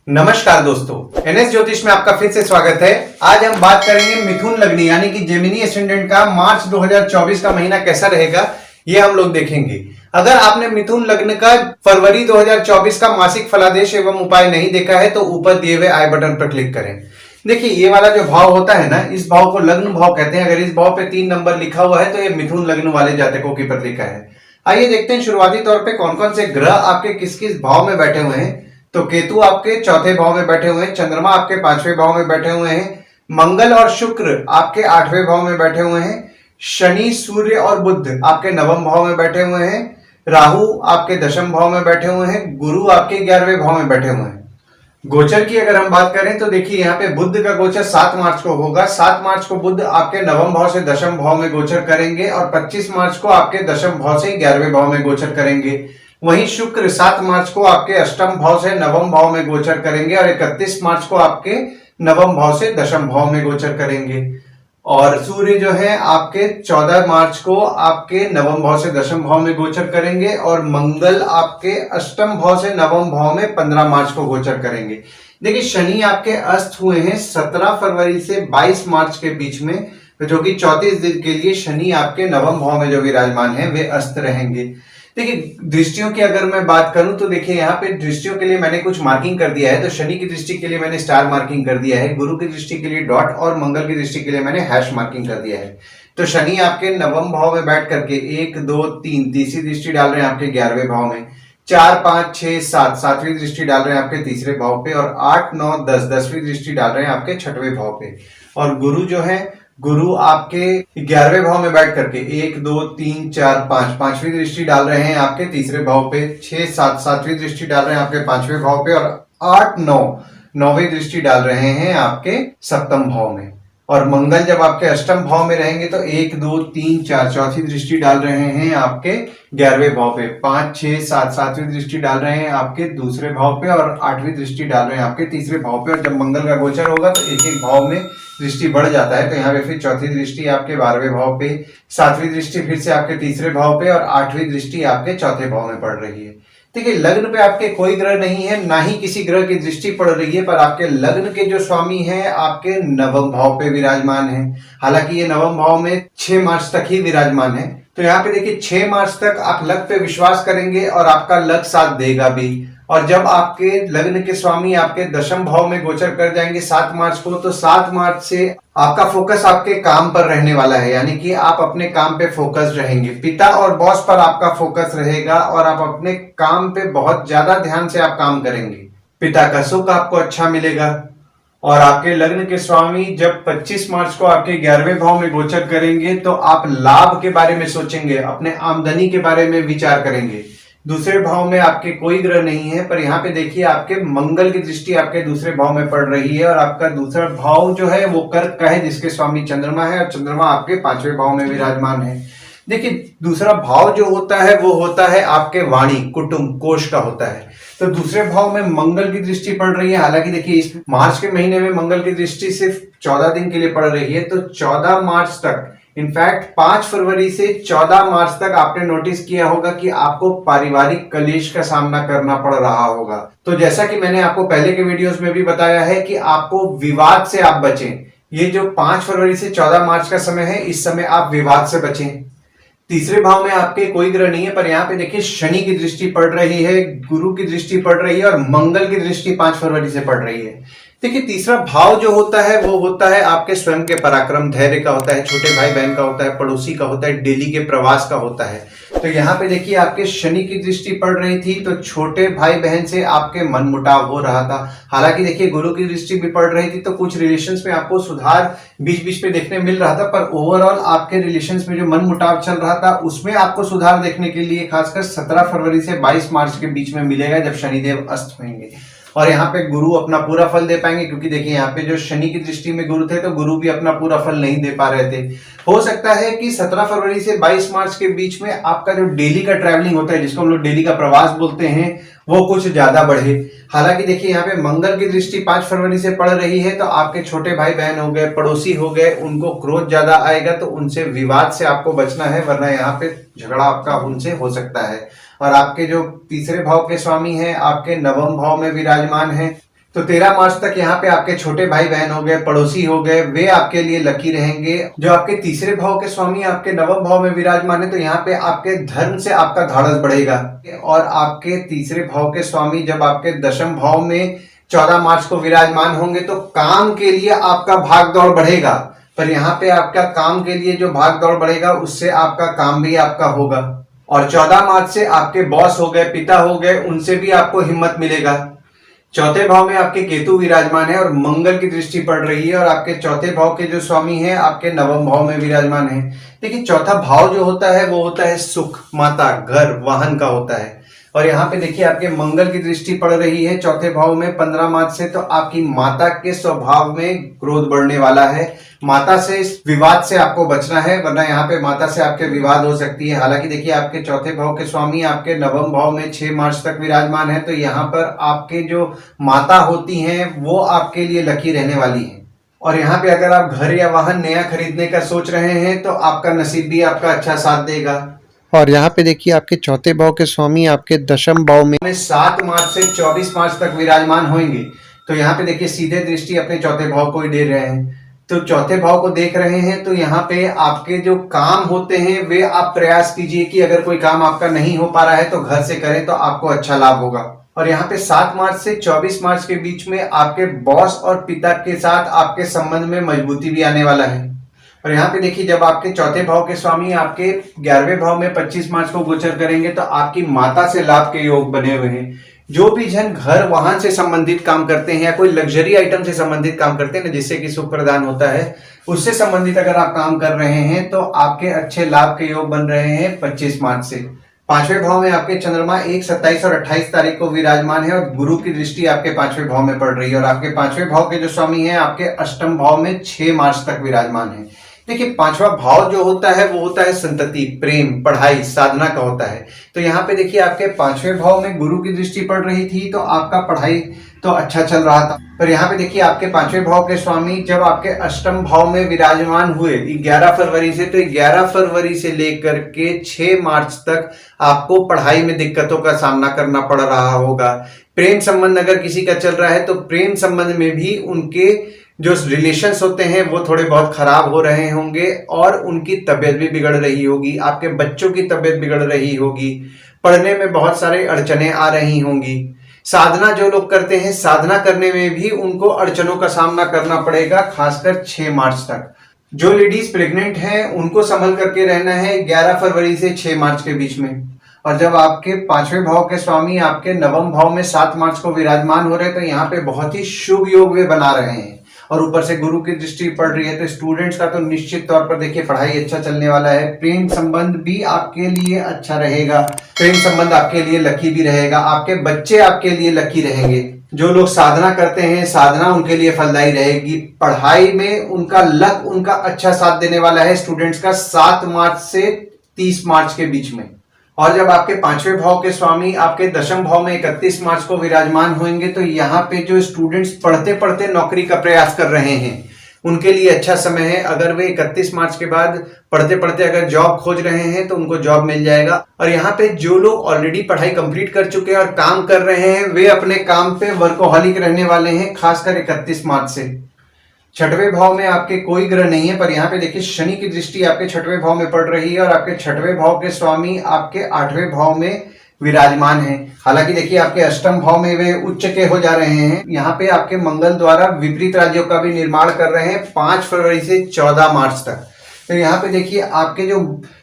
नमस्कार दोस्तों, एनएस ज्योतिष में आपका फिर से स्वागत है। आज हम बात करेंगे मिथुन लग्नी यानी कि जेमिनी एसेंडेंट का मार्च 2024 का महीना कैसा रहेगा, ये हम लोग देखेंगे। अगर आपने मिथुन लग्न का फरवरी 2024 का मासिक फलादेश एवं उपाय नहीं देखा है तो ऊपर दिए हुए आई बटन पर क्लिक करें। देखिए, ये वाला जो भाव होता है ना, इस भाव को लग्न भाव कहते हैं। अगर इस भाव पे 3 नंबर लिखा हुआ है तो ये मिथुन लग्न वाले जातकों की पत्रिका है। आइए देखते हैं शुरुआती तौर पे कौन कौन से ग्रह आपके किस किस भाव में बैठे हुए हैं। तो केतु आपके चौथे भाव में बैठे हुए हैं, चंद्रमा आपके 5वें भाव में बैठे हुए हैं, मंगल और शुक्र आपके 8वें भाव में बैठे हुए हैं, शनि सूर्य और बुध आपके 9वें भाव में बैठे हुए हैं, राहु आपके 10वें भाव में बैठे हुए हैं, गुरु आपके 11वें भाव में बैठे हुए हैं। गोचर की अगर हम बात करें तो देखिए, यहाँ पे बुध का गोचर 7 मार्च को होगा। 7 मार्च को बुध आपके 9वें भाव से 10वें भाव में गोचर करेंगे और 25 मार्च को आपके 10वें भाव से 11वें भाव में गोचर करेंगे। वहीं शुक्र 7 मार्च को आपके 8वें भाव से 9वें भाव में गोचर करेंगे और 31 मार्च को आपके 9वें भाव से 10वें भाव में गोचर करेंगे। और सूर्य जो है आपके 14 मार्च को आपके 9वें भाव से 10वें भाव में गोचर करेंगे और मंगल आपके 8वें भाव से 9वें भाव में 15 मार्च को गोचर करेंगे। देखिए, शनि आपके अस्त हुए हैं 17 फरवरी से 22 मार्च के बीच में, जो कि 34 दिन के लिए शनि आपके 9वें भाव में जो विराजमान है वे अस्त रहेंगे। देखिए, दृष्टियों की अगर मैं बात करूं तो देखिए, यहाँ पे दृष्टियों के लिए मैंने कुछ मार्किंग कर दिया है। तो शनि की दृष्टि के लिए मैंने स्टार मार्किंग कर दिया है, गुरु की दृष्टि के लिए डॉट और मंगल की दृष्टि के लिए मैंने हैश मार्किंग कर दिया है। तो शनि आपके 9वें भाव में बैठ करके 1 2 3 तीसरी दृष्टि डाल रहे हैं आपके 11वें भाव में, 4 5 6 7 सातवीं दृष्टि डाल रहे हैं आपके तीसरे भाव पे और 8 9 10 10वीं दृष्टि डाल रहे हैं आपके 6वें भाव पे। और गुरु जो है, गुरु आपके 11वें भाव में बैठ करके 1 2 3 4 5 पांचवी दृष्टि डाल रहे हैं आपके तीसरे भाव पे, 6 7 सातवीं दृष्टि डाल रहे हैं आपके 5वें भाव पे और 8 9 9वीं दृष्टि डाल रहे हैं आपके 7वें भाव में। और मंगल जब आपके 8वें भाव में रहेंगे तो 1 2 3 4 चौथी दृष्टि डाल रहे हैं आपके 11वें भाव पे, 5 6 7 सातवीं दृष्टि डाल रहे हैं आपके दूसरे भाव पे और 8वीं दृष्टि डाल रहे हैं आपके तीसरे भाव पे। और जब मंगल का गोचर होगा तो एक एक भाव में दृष्टि बढ़ जाता है। तो यहाँ पे फिर चौथी दृष्टि आपके 12वें भाव पे, 7वीं दृष्टि फिर से आपके तीसरे भाव पे और 8वीं दृष्टि आपके चौथे भाव में पड़ रही है। देखिए, लग्न पे आपके कोई ग्रह नहीं है, ना ही किसी ग्रह की दृष्टि पड़ रही है, पर आपके लग्न के जो स्वामी हैं आपके 9वें भाव पे विराजमान हैं। हालांकि ये 9वें भाव में 6 मार्च तक ही विराजमान है। तो यहाँ पे देखिए, 6 मार्च तक आप लक पे विश्वास करेंगे और आपका लक साथ देगा भी। और जब आपके लग्न के स्वामी आपके 10वें भाव में गोचर कर जाएंगे 7 मार्च को, तो 7 मार्च से आपका फोकस आपके काम पर रहने वाला है, यानी कि आप अपने काम पे फोकस रहेंगे। पिता और बॉस पर आपका फोकस रहेगा और आप अपने काम पे बहुत ज्यादा ध्यान से आप काम करेंगे। पिता का सुख आपको अच्छा मिलेगा। और आपके लग्न के स्वामी जब 25 मार्च को आपके 11वें भाव में गोचर करेंगे तो आप लाभ के बारे में सोचेंगे, अपने आमदनी के बारे में विचार करेंगे। दूसरे भाव में आपके कोई ग्रह नहीं है, पर यहाँ पे देखिए, आपके मंगल की दृष्टि आपके दूसरे भाव में पड़ रही है और आपका दूसरा भाव जो है वो कर्क का है, जिसके स्वामी चंद्रमा है और चंद्रमा आपके 5वें भाव में विराजमान है। देखिए, दूसरा भाव जो होता है वो होता है आपके वाणी, कुटुंब, कोष का होता है। तो दूसरे भाव में मंगल की दृष्टि पड़ रही है। हालांकि देखिए, इस मार्च के महीने में मंगल की दृष्टि सिर्फ 14 दिन के लिए पड़ रही है। तो 14 मार्च तक, इनफैक्ट 5 फरवरी से 14 मार्च तक आपने नोटिस किया होगा कि आपको पारिवारिक कलेश का सामना करना पड़ रहा होगा। तो जैसा कि मैंने आपको पहले के वीडियोस में भी बताया है कि आपको विवाद से आप बचें। ये जो 5 फरवरी से 14 मार्च का समय है, इस समय आप विवाद से बचें। तीसरे भाव में आपके कोई ग्रह नहीं है, पर यहाँ पे देखिए, शनि की दृष्टि पड़ रही है, गुरु की दृष्टि पड़ रही है और मंगल की दृष्टि 5 फरवरी से पड़ रही है। देखिए, तीसरा भाव जो होता है वो होता है आपके स्वयं के पराक्रम, धैर्य का होता है, छोटे भाई बहन का होता है, पड़ोसी का होता है, डेली के प्रवास का होता है। तो यहाँ पे देखिए, आपके शनि की दृष्टि पड़ रही थी तो छोटे भाई बहन से आपके मनमुटाव हो रहा था। हालांकि देखिए, गुरु की दृष्टि भी पड़ रही थी तो कुछ रिलेशंस में आपको सुधार बीच बीच में देखने मिल रहा था, पर ओवरऑल आपके रिलेशंस में जो मनमुटाव चल रहा था उसमें आपको सुधार देखने के लिए खासकर 17 फरवरी से 22 मार्च के बीच में मिलेगा, जब शनिदेव अस्त होंगे। और यहाँ पे गुरु अपना पूरा फल दे पाएंगे, क्योंकि देखिए, यहाँ पे जो शनि की दृष्टि में गुरु थे तो गुरु भी अपना पूरा फल नहीं दे पा रहे थे। हो सकता है कि 17 फरवरी से 22 मार्च के बीच में आपका जो डेली का ट्रैवलिंग होता है, जिसको हम लोग डेली का प्रवास बोलते हैं, वो कुछ ज्यादा बढ़े। हालांकि देखिए, यहाँ पे मंगल की दृष्टि 5 फरवरी से पड़ रही है तो आपके छोटे भाई बहन हो गए, पड़ोसी हो गए, उनको क्रोध ज्यादा आएगा, तो उनसे विवाद से आपको बचना है, वरना यहाँ पे झगड़ा आपका उनसे हो सकता है। और आपके जो तीसरे भाव के स्वामी हैं आपके 9वें भाव में विराजमान हैं, तो 13 मार्च तक यहाँ पे आपके छोटे भाई बहन हो गए, पड़ोसी हो गए, वे आपके लिए लकी रहेंगे। जो आपके तीसरे भाव के स्वामी आपके नवम भाव में विराजमान है, तो यहाँ पे आपके धर्म से आपका धाड़स बढ़ेगा। और आपके तीसरे भाव के स्वामी जब आपके दशम भाव में 14 मार्च को विराजमान होंगे, तो काम के लिए आपका भाग दौड़ बढ़ेगा। पर यहाँ पे आपका काम के लिए जो भाग दौड़ बढ़ेगा, उससे आपका काम भी आपका होगा। और 14 मार्च से आपके बॉस हो गए, पिता हो गए, उनसे भी आपको हिम्मत मिलेगा। चौथे भाव में आपके केतु विराजमान है और मंगल की दृष्टि पड़ रही है, और आपके चौथे भाव के जो स्वामी हैं आपके नवम भाव में विराजमान है। देखिए, चौथा भाव जो होता है वो होता है सुख, माता, घर, वाहन का होता है। और यहाँ पे देखिए आपके मंगल की दृष्टि पड़ रही है चौथे भाव में 15 मार्च से, तो आपकी माता के स्वभाव में क्रोध बढ़ने वाला है। माता से इस विवाद से आपको बचना है, वरना यहाँ पे माता से आपके विवाद हो सकती है। हालांकि देखिए आपके चौथे भाव के स्वामी आपके नवम भाव में 6 मार्च तक विराजमान है, तो यहाँ पर आपके जो माता होती हैं वो आपके लिए लकी रहने वाली है। और यहाँ पे अगर आप घर या वाहन नया खरीदने का सोच रहे हैं, तो आपका नसीब भी आपका अच्छा साथ देगा। और यहाँ पे देखिए आपके चौथे भाव के स्वामी आपके दशम भाव में 7 मार्च से 24 मार्च तक विराजमान होंगे। तो यहाँ पे देखिए सीधे दृष्टि अपने चौथे भाव को ही दे रहे हैं, तो चौथे भाव को देख रहे हैं। तो यहाँ पे आपके जो काम होते हैं वे आप प्रयास कीजिए कि अगर कोई काम आपका नहीं हो पा रहा है तो घर से करें, तो आपको अच्छा लाभ होगा। और यहाँ पे 7 मार्च से 24 मार्च के बीच में आपके बॉस और पिता के साथ आपके संबंध में मजबूती भी आने वाला है। और यहाँ पे देखिए जब आपके चौथे भाव के स्वामी आपके 11वें भाव में 25 मार्च को गोचर करेंगे, तो आपकी माता से लाभ के योग बने हुए हैं। जो भी जन घर वाहन से संबंधित काम करते हैं या कोई लग्जरी आइटम से संबंधित काम करते हैं ना, जिससे कि सुख प्रदान होता है, उससे संबंधित अगर आप काम कर रहे हैं तो आपके अच्छे लाभ के योग बन रहे हैं 25 मार्च से। 5वें भाव में आपके चंद्रमा 1, 27 और 28 तारीख को विराजमान है, और गुरु की दृष्टि आपके 5वें भाव में पड़ रही है। और आपके 5वें भाव के जो स्वामी हैं आपके अष्टम भाव में 6 मार्च तक विराजमान है। देखिए 5वां भाव जो होता है वो होता है संतति, प्रेम, पढ़ाई, साधना का होता है। तो यहाँ पे देखिए आपके 5वें भाव में गुरु की दृष्टि पड़ रही थी, तो आपका पढ़ाई तो अच्छा चल रहा था। पर यहाँ पे देखिए आपके 5वें भाव के स्वामी जब आपके अष्टम भाव में विराजमान हुए 11 फरवरी से, तो 11 फरवरी से लेकर के 6 मार्च तक आपको पढ़ाई में दिक्कतों का सामना करना पड़ रहा होगा। प्रेम संबंध अगर किसी का चल रहा है, तो प्रेम संबंध में भी उनके जो रिलेशंस होते हैं वो थोड़े बहुत खराब हो रहे होंगे, और उनकी तबीयत भी बिगड़ रही होगी। आपके बच्चों की तबीयत बिगड़ रही होगी, पढ़ने में बहुत सारे अड़चने आ रही होंगी। साधना जो लोग करते हैं, साधना करने में भी उनको अड़चनों का सामना करना पड़ेगा, खासकर 6 मार्च तक। जो लेडीज प्रेग्नेंट हैं उनको संभल करके रहना है 11 फरवरी से 6 मार्च के बीच में। और जब आपके 5वें भाव के स्वामी आपके नवम भाव में 7 मार्च को विराजमान हो रहे हैं, तो यहाँ पे बहुत ही शुभ योग वे बना रहे हैं, और ऊपर से गुरु की दृष्टि पड़ रही है। तो स्टूडेंट्स का तो निश्चित तौर पर देखिए पढ़ाई अच्छा चलने वाला है। प्रेम संबंध भी आपके लिए अच्छा रहेगा, प्रेम संबंध आपके लिए लकी भी रहेगा, आपके बच्चे आपके लिए लकी रहेंगे। जो लोग साधना करते हैं, साधना उनके लिए फलदायी रहेगी। पढ़ाई में उनका लक उनका अच्छा साथ देने वाला है स्टूडेंट्स का 7 मार्च से 30 मार्च के बीच में। और जब आपके 5वें भाव के स्वामी आपके दशम भाव में 31 मार्च को विराजमान होंगे, तो यहाँ पे जो स्टूडेंट्स पढ़ते पढ़ते नौकरी का प्रयास कर रहे हैं उनके लिए अच्छा समय है। अगर वे 31 मार्च के बाद पढ़ते पढ़ते अगर जॉब खोज रहे हैं तो उनको जॉब मिल जाएगा। और यहाँ पे जो लोग ऑलरेडी पढ़ाई कंप्लीट कर चुके हैं और काम कर रहे हैं, वे अपने काम पे वर्कोहॉलिक रहने वाले हैं, खासकर 31 मार्च से। 6वें भाव में आपके कोई ग्रह नहीं है, पर यहाँ पे देखिए शनि की दृष्टि आपके 6वें भाव में पड़ रही है, और आपके 6वें भाव के स्वामी आपके 8वें भाव में विराजमान है। हालांकि देखिए आपके अष्टम भाव में वे उच्च के हो जा रहे हैं। यहाँ पे आपके मंगल द्वारा विपरीत राज्यों का भी निर्माण कर रहे हैं 5 फरवरी से 14 मार्च तक। तो यहाँ पे देखिए आपके जो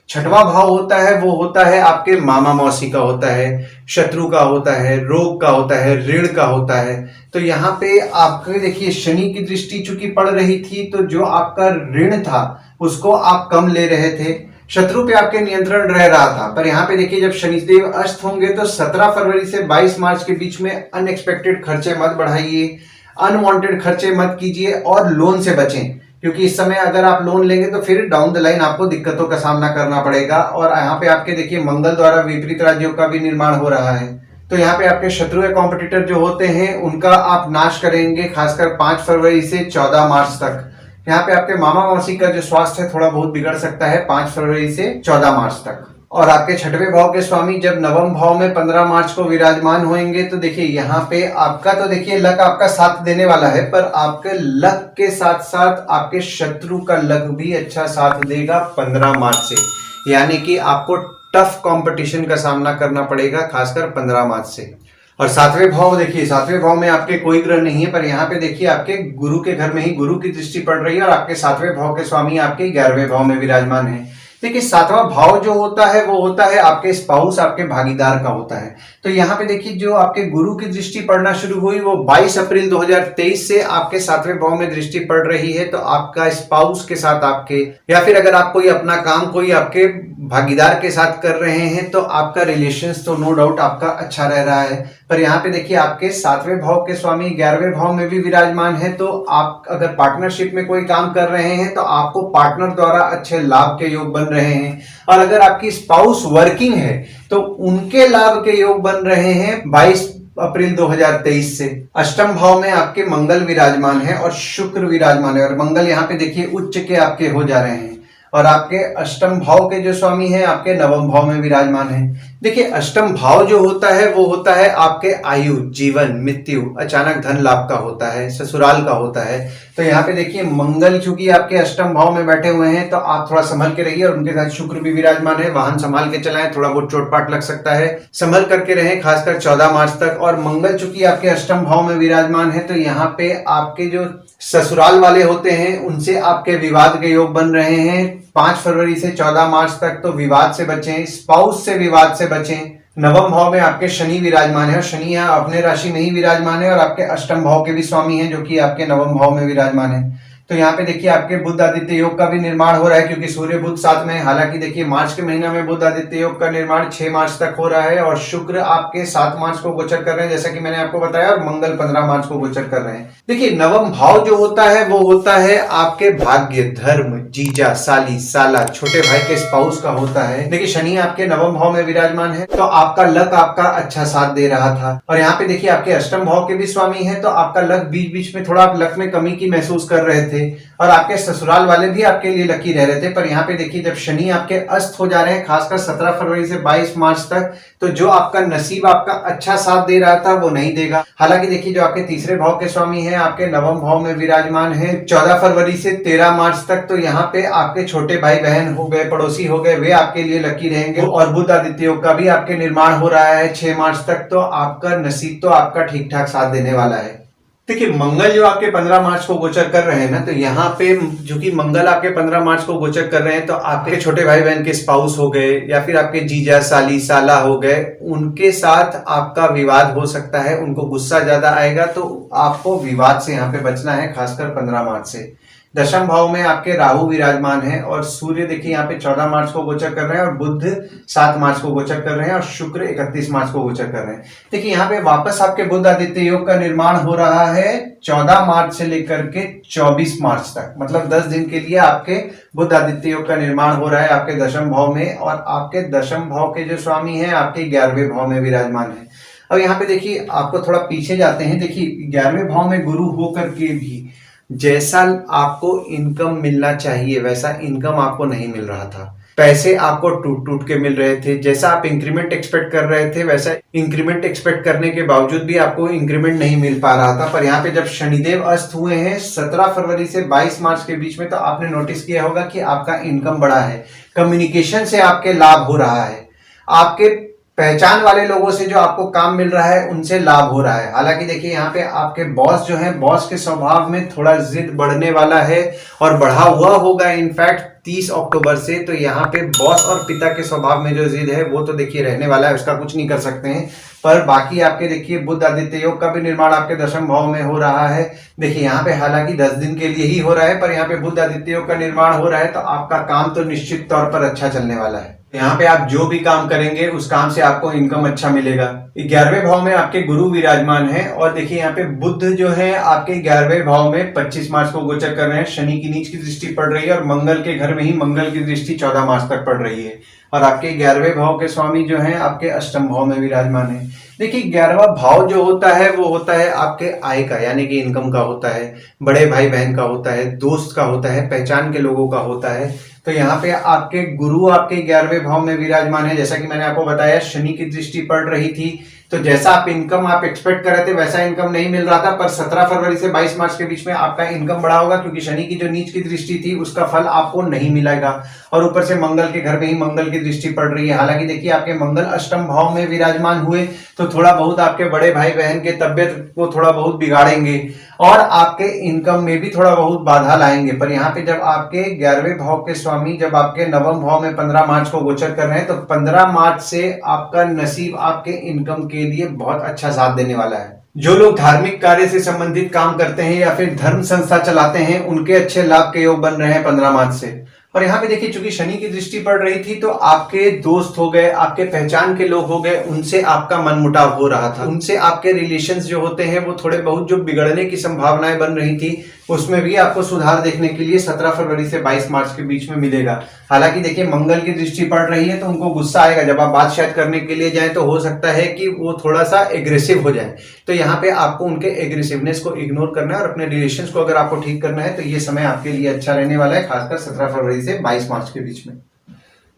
6वां भाव होता है वो होता है आपके मामा मौसी का होता है, शत्रु का होता है, रोग का होता है, ऋण का होता है। तो यहाँ पे आपके देखिए शनि की दृष्टि चूंकि पड़ रही थी, तो जो आपका ऋण था उसको आप कम ले रहे थे, शत्रु पे आपके नियंत्रण रह रहा था। पर यहाँ पे देखिए जब शनिदेव अस्त होंगे, तो 17 फरवरी से 22 मार्च के बीच में अनएक्सपेक्टेड खर्चे मत बढ़ाइए, अनवांटेड खर्चे मत कीजिए, और लोन से बचें, क्योंकि इस समय अगर आप लोन लेंगे तो फिर डाउन द लाइन आपको दिक्कतों का सामना करना पड़ेगा। और यहाँ पे आपके देखिए मंगल द्वारा विपरीत राज्यों का भी निर्माण हो रहा है, तो यहाँ पे आपके शत्रु या कॉम्पिटिटर जो होते हैं उनका आप नाश करेंगे, खासकर 5 फरवरी से 14 मार्च तक। यहाँ पे आपके मामा मौसी का जो स्वास्थ्य है थोड़ा बहुत बिगड़ सकता है 5 फरवरी से 14 मार्च तक। और आपके छठवें भाव के स्वामी जब नवम भाव में 15 मार्च को विराजमान होंगे तो देखिए यहाँ पे आपका तो देखिए लक आपका साथ देने वाला है, पर आपके लक के साथ साथ आपके शत्रु का लक भी अच्छा साथ देगा 15 मार्च से। यानी कि आपको टफ कंपटीशन का सामना करना पड़ेगा खासकर 15 मार्च से। और सातवें भाव देखिए, सातवें भाव में आपके कोई ग्रह नहीं है, पर यहाँ पे देखिए आपके गुरु के घर में ही गुरु की दृष्टि पड़ रही है और आपके सातवें भाव के स्वामी आपके 11वें भाव में विराजमान है। देखिए सातवां भाव जो होता है वो होता है आपके स्पाउस, आपके भागीदार का होता है। तो यहाँ पे देखिए जो आपके गुरु की दृष्टि पड़ना शुरू हुई वो 22 अप्रैल 2023 से आपके सातवें भाव में दृष्टि पड़ रही है। तो आपका स्पाउस के साथ आपके, या फिर अगर आप कोई अपना काम कोई आपके भागीदार के साथ कर रहे हैं तो आपका रिलेशंस तो नो डाउट आपका अच्छा रह रहा है। पर यहाँ पे देखिए आपके सातवें भाव के स्वामी 11वें भाव में भी विराजमान है। तो आप अगर पार्टनरशिप में कोई काम कर रहे हैं तो आपको पार्टनर द्वारा अच्छे लाभ के योग बन रहे हैं। और अगर आपकी स्पाउस वर्किंग है तो उनके लाभ के योग बन रहे हैं 22 अप्रैल 2023 से। अष्टम भाव में आपके मंगल विराजमान है और शुक्र विराजमान है, और मंगल यहाँ पे देखिए उच्च के आपके हो जा रहे हैं। और आपके अष्टम भाव के जो स्वामी हैं आपके नवम भाव में विराजमान है। देखिए अष्टम भाव जो होता है वो होता है आपके आयु, जीवन, मृत्यु, अचानक धन लाभ का होता है, ससुराल का होता है। तो यहाँ पे देखिए मंगल चूंकि आपके अष्टम भाव में बैठे हुए हैं तो आप थोड़ा संभल के रहिए, और उनके साथ शुक्र भी विराजमान है। वाहन संभाल के चलाएं, थोड़ा बहुत चोटपाट लग सकता है, संभल करके रहें खासकर 14 मार्च तक। और मंगल चूंकि आपके अष्टम भाव में विराजमान है तो यहाँ पे आपके जो ससुराल वाले होते हैं उनसे आपके विवाद के योग बन रहे हैं 5 फरवरी से 14 मार्च तक। तो विवाद से बचें, स्पाउस से विवाद से बचें। नवम भाव में आपके शनि विराजमान है और शनि यहाँ अपने राशि में ही विराजमान है, और आपके अष्टम भाव के भी स्वामी हैं जो कि आपके नवम भाव में विराजमान है। तो यहाँ पे देखिए आपके बुध आदित्य योग का भी निर्माण हो रहा है, क्योंकि सूर्य बुध साथ में है। हालांकि देखिए मार्च के महीना में बुध आदित्य योग का निर्माण 6 मार्च तक हो रहा है, और शुक्र आपके 7 मार्च को गोचर कर रहे हैं जैसा कि मैंने आपको बताया, और मंगल 15 मार्च को गोचर कर रहे हैं। देखिए नवम भाव जो होता है वो होता है आपके भाग्य, धर्म, जीजा, साली, साला, छोटे भाई के स्पाउस का होता है। देखिए शनि आपके नवम भाव में विराजमान है तो आपका लक आपका अच्छा साथ दे रहा था। और यहाँ पे देखिए आपके अष्टम भाव के भी स्वामी है तो आपका लक बीच बीच में थोड़ा आप लक में कमी की महसूस कर रहे थे, और आपके ससुराल वाले भी आपके लिए लकी रह रहे थे। पर यहाँ पे देखिए जब शनि आपके अस्त हो जा रहे हैं खासकर 17 फरवरी से 22 मार्च तक, तो जो आपका नसीब आपका अच्छा साथ दे रहा था वो नहीं देगा। हालांकि देखिए जो आपके तीसरे भाव के स्वामी हैं आपके नवम भाव में विराजमान है 14 फरवरी से 13 मार्च तक। तो यहाँ पे आपके छोटे भाई बहन हो गए, पड़ोसी हो गए, वे आपके लिए लकी रहेंगे। और बुध आदित्य योग का भी आपके निर्माण हो रहा है 6 मार्च तक। तो आपका नसीब तो आपका ठीक ठाक साथ देने वाला है। देखिए मंगल जो आपके 15 मार्च को गोचर कर रहे हैं ना, तो यहाँ पे जो कि मंगल आपके 15 मार्च को गोचर कर रहे हैं तो आपके छोटे भाई बहन के स्पाउस हो गए या फिर आपके जीजा, साली, साला हो गए, उनके साथ आपका विवाद हो सकता है, उनको गुस्सा ज्यादा आएगा। तो आपको विवाद से यहाँ पे बचना है खासकर 15 मार्च से। दशम भाव में आपके राहु विराजमान है और सूर्य देखिए यहाँ पे 14 मार्च को गोचर कर रहे हैं, और बुध 7 मार्च को गोचर कर रहे हैं, और शुक्र 31 मार्च को गोचर कर रहे हैं। देखिए यहाँ पे वापस आपके बुध आदित्य योग का निर्माण हो रहा है 14 मार्च से लेकर के 24 मार्च तक, मतलब 10 दिन के लिए आपके बुध आदित्य योग का निर्माण हो रहा है आपके दशम भाव में। और आपके दशम भाव के जो स्वामी हैं आपके 11वें भाव में विराजमान है। अब यहाँ पे देखिए आपको थोड़ा पीछे जाते हैं। देखिए 11वें भाव में गुरु होकर के भी जैसा आपको इनकम मिलना चाहिए वैसा इनकम आपको नहीं मिल रहा था। पैसे आपको टूट टूट के मिल रहे थे, जैसा आप इंक्रीमेंट एक्सपेक्ट कर रहे थे वैसा इंक्रीमेंट एक्सपेक्ट करने के बावजूद भी आपको इंक्रीमेंट नहीं मिल पा रहा था। पर यहाँ पे जब शनिदेव अस्त हुए हैं 17 फरवरी से 22 मार्च के बीच में, तो आपने नोटिस किया होगा कि आपका इनकम बढ़ा है, कम्युनिकेशन से आपके लाभ हो रहा है, आपके पहचान वाले लोगों से जो आपको काम मिल रहा है उनसे लाभ हो रहा है। हालांकि देखिए यहाँ पे आपके बॉस जो है, बॉस के स्वभाव में थोड़ा जिद बढ़ने वाला है और बढ़ा हुआ होगा इनफैक्ट 30 अक्टूबर से। तो यहाँ पे बॉस और पिता के स्वभाव में जो जिद है वो तो देखिए रहने वाला है, उसका कुछ नहीं कर सकते हैं। पर बाकी आपके देखिए बुध आदित्य योग का भी निर्माण आपके दशम भाव में हो रहा है। देखिए यहाँ पे हालांकि 10 दिन के लिए ही हो रहा है, पर यहाँ पे बुध आदित्य योग का निर्माण हो रहा है तो आपका काम तो निश्चित तौर पर अच्छा चलने वाला है। यहाँ पे आप जो भी काम करेंगे उस काम से आपको इनकम अच्छा मिलेगा। 11वें भाव में आपके गुरु विराजमान है, और देखिए यहाँ पे बुध जो है आपके 11वें भाव में 25 मार्च को गोचर कर रहे हैं, शनि की नीच की दृष्टि पड़ रही है, और मंगल के घर में ही मंगल की दृष्टि 14 मार्च तक पड़ रही है। और आपके 11वें भाव के स्वामी जो हैं आपके अष्टम भाव में विराजमान है। देखिए 11वां भाव जो होता है वो होता है आपके आय का, यानी कि इनकम का होता है, बड़े भाई बहन का होता है, दोस्त का होता है, पहचान के लोगों का होता है। तो यहाँ पे आपके गुरु आपके 11वें भाव में विराजमान है। जैसा कि मैंने आपको बताया शनि की दृष्टि पड़ रही थी, तो जैसा आप इनकम आप एक्सपेक्ट कर रहे थे वैसा इनकम नहीं मिल रहा था, पर 17 फरवरी से 22 मार्च के बीच में आपका इनकम बढ़ा होगा, क्योंकि शनि की जो नीच की दृष्टि थी उसका फल आपको नहीं मिलेगा। और ऊपर से मंगल के घर में ही मंगल की दृष्टि पड़ रही है। हालांकि देखिए आपके मंगल अष्टम भाव में विराजमान हुए तो थोड़ा बहुत आपके बड़े भाई बहन के तबियत को थोड़ा बहुत बिगाड़ेंगे और आपके इनकम में भी थोड़ा बहुत बाधा लाएंगे। पर यहाँ पे जब आपके 11वें भाव के स्वामी जब आपके 9वें भाव में 15 मार्च को गोचर कर रहे हैं, तो 15 मार्च से आपका नसीब आपके इनकम के लिए बहुत अच्छा साथ देने वाला है। जो लोग धार्मिक कार्य से संबंधित काम करते हैं या फिर धर्म संस्था चलाते हैं, उनके अच्छे लाभ के योग बन रहे हैं 15 मार्च से। और यहाँ पे देखिए चूंकि शनि की दृष्टि पड़ रही थी, तो आपके दोस्त हो गए, आपके पहचान के लोग हो गए, उनसे आपका मनमुटाव हो रहा था, उनसे आपके रिलेशंस जो होते हैं वो थोड़े बहुत जो बिगड़ने की संभावनाएं बन रही थी, उसमें भी आपको सुधार देखने के लिए 17 फरवरी से 22 मार्च के बीच में मिलेगा। हालांकि देखिए मंगल की दृष्टि पड़ रही है तो उनको गुस्सा आएगा, जब आप बात शायद करने के लिए जाएं तो हो सकता है कि वो थोड़ा सा एग्रेसिव हो जाए। तो यहाँ पे आपको उनके एग्रेसिवनेस को इग्नोर करना है और अपने रिलेशंस को अगर आपको ठीक करना है तो ये समय आपके लिए अच्छा रहने वाला है, खासकर 17 फरवरी से 22 मार्च के बीच में।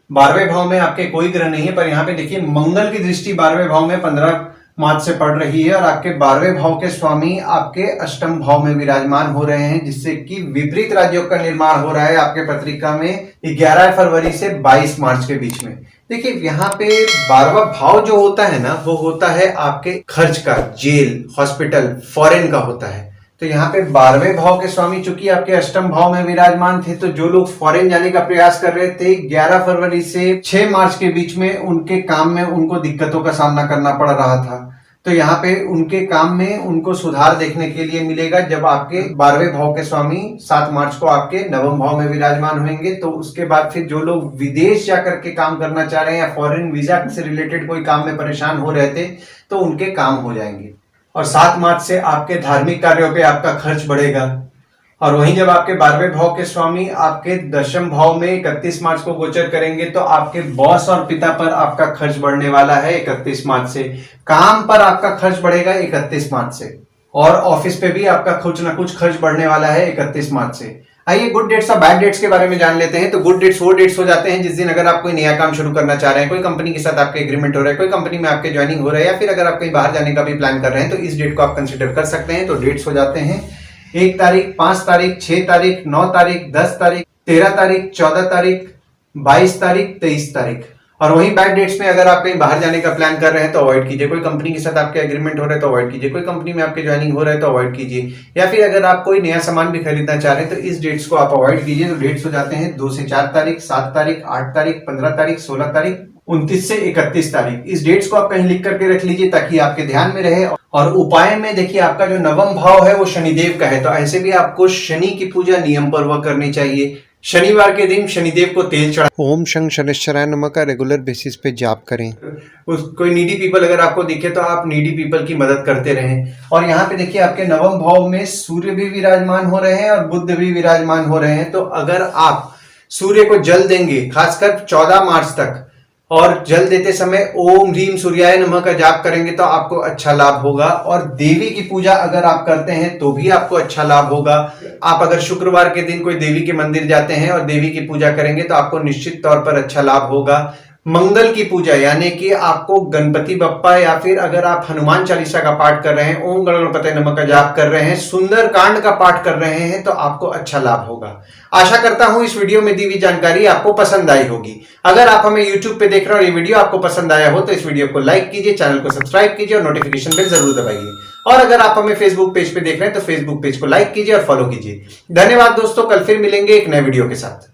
12वें भाव में आपके कोई ग्रह नहीं है, पर यहाँ पे देखिए मंगल की दृष्टि 12वें भाव में 15 मार्च से पड़ रही है और आपके 12वें भाव के स्वामी आपके अष्टम भाव में विराजमान हो रहे हैं, जिससे कि विपरीत राजयोग का निर्माण हो रहा है आपके पत्रिका में 11 फरवरी से 22 मार्च के बीच में। देखिए यहाँ पे 12वां भाव जो होता है ना, वो होता है आपके खर्च का, जेल, हॉस्पिटल, फॉरेन का होता है। तो यहाँ पे 12वें भाव के स्वामी चूंकि आपके अष्टम भाव में विराजमान थे, तो जो लोग फॉरेन जाने का प्रयास कर रहे थे 11 फरवरी से 6 मार्च के बीच में उनके काम में उनको दिक्कतों का सामना करना पड़ रहा था। तो यहाँ पे उनके काम में उनको सुधार देखने के लिए मिलेगा जब आपके 12वें भाव के स्वामी 7 मार्च को आपके 9वें भाव में विराजमान होंगे। तो उसके बाद फिर जो लोग विदेश जाकर के काम करना चाह रहे हैं या फॉरेन वीजा से रिलेटेड कोई काम में परेशान हो रहे थे, तो उनके काम हो जाएंगे। और 7 मार्च से आपके धार्मिक कार्यों पे आपका खर्च बढ़ेगा। और वहीं जब आपके 12वें भाव के स्वामी आपके 10वें भाव में 31 मार्च को गोचर करेंगे, तो आपके बॉस और पिता पर आपका खर्च बढ़ने वाला है 31 मार्च से। काम पर आपका खर्च बढ़ेगा 31 मार्च से, और ऑफिस पे भी आपका कुछ ना कुछ खर्च बढ़ने वाला है 31 मार्च से। आइए गुड डेट्स और बैड डेट्स के बारे में जान लेते हैं। तो गुड डेट्स वो डेट्स हो जाते हैं जिस दिन अगर आप कोई नया काम शुरू करना चाह रहे हैं, कोई कंपनी के साथ आपके एग्रीमेंट हो रहा है, कोई कंपनी में आपके ज्वाइनिंग हो रहा है, या फिर अगर आप कहीं बाहर जाने का भी प्लान कर रहे हैं, तो इस डेट को आप कंसिडर कर सकते हैं। तो डेट्स हो जाते हैं 1 तारीख, 5 तारीख, 6 तारीख, 9 तारीख, 10 तारीख, 13 तारीख, 14 तारीख, 22 तारीख, 23 तारीख। और वहीं बैड डेट्स में अगर आप कहीं बाहर जाने का प्लान कर रहे हैं तो अवॉइड कीजिए। कोई कंपनी के साथ आपके एग्रीमेंट हो रहा है तो अवॉइड कीजिए। कोई कंपनी में आपके ज्वाइनिंग हो रहा है तो अवॉइड कीजिए। या फिर अगर आप कोई नया सामान भी खरीदना चाह रहे हैं तो इस डेट्स को आप अवॉइड कीजिए। तो डेट्स हो जाते हैं 2 से 4 तारीख, 7 तारीख, 8 तारीख, 15 तारीख, 16 तारीख, 29 से 31 तारीख। इस डेट्स को आप कहीं लिख करके रख लीजिए ताकि आपके ध्यान में रहे। और उपाय में देखिए आपका जो 9वां भाव है वो शनिदेव का है, तो ऐसे भी आपको शनि की पूजा नियम पूर्वक करनी चाहिए। शनिवार के दिन शनिदेव को तेल चढ़ा, ओम शं शनिश्चराय नमः का रेगुलर बेसिस पे जाप करें। कोई नीडी पीपल अगर आपको दिखे तो आप नीडी पीपल की मदद करते रहें। और यहाँ पे देखिए आपके 9वें भाव में सूर्य भी विराजमान हो रहे हैं और बुध भी विराजमान हो रहे हैं। तो अगर आप सूर्य को जल देंगे खासकर 14 मार्च तक, और जल देते समय ओम ह्रीम सूर्याय नमः का जाप करेंगे तो आपको अच्छा लाभ होगा। और देवी की पूजा अगर आप करते हैं तो भी आपको अच्छा लाभ होगा। आप अगर शुक्रवार के दिन कोई देवी के मंदिर जाते हैं और देवी की पूजा करेंगे तो आपको निश्चित तौर पर अच्छा लाभ होगा। मंगल की पूजा यानी कि आपको गणपति बप्पा, या फिर अगर आप हनुमान चालीसा का पाठ कर रहे हैं, ओम गणपते नमः का जाप कर रहे हैं, सुंदर कांड का पाठ कर रहे हैं, तो आपको अच्छा लाभ होगा। आशा करता हूं इस वीडियो में दी हुई जानकारी आपको पसंद आई होगी। अगर आप हमें YouTube पे देख रहे हो और ये वीडियो आपको पसंद आया हो तो इस वीडियो को लाइक कीजिए, चैनल को सब्सक्राइब कीजिए और नोटिफिकेशन बेल जरूर दबाइए। और अगर आप हमें फेसबुक पेज पे देख रहे हैं तो फेसबुक पेज को लाइक कीजिए और फॉलो कीजिए। धन्यवाद दोस्तों, कल फिर मिलेंगे एक नए वीडियो के साथ।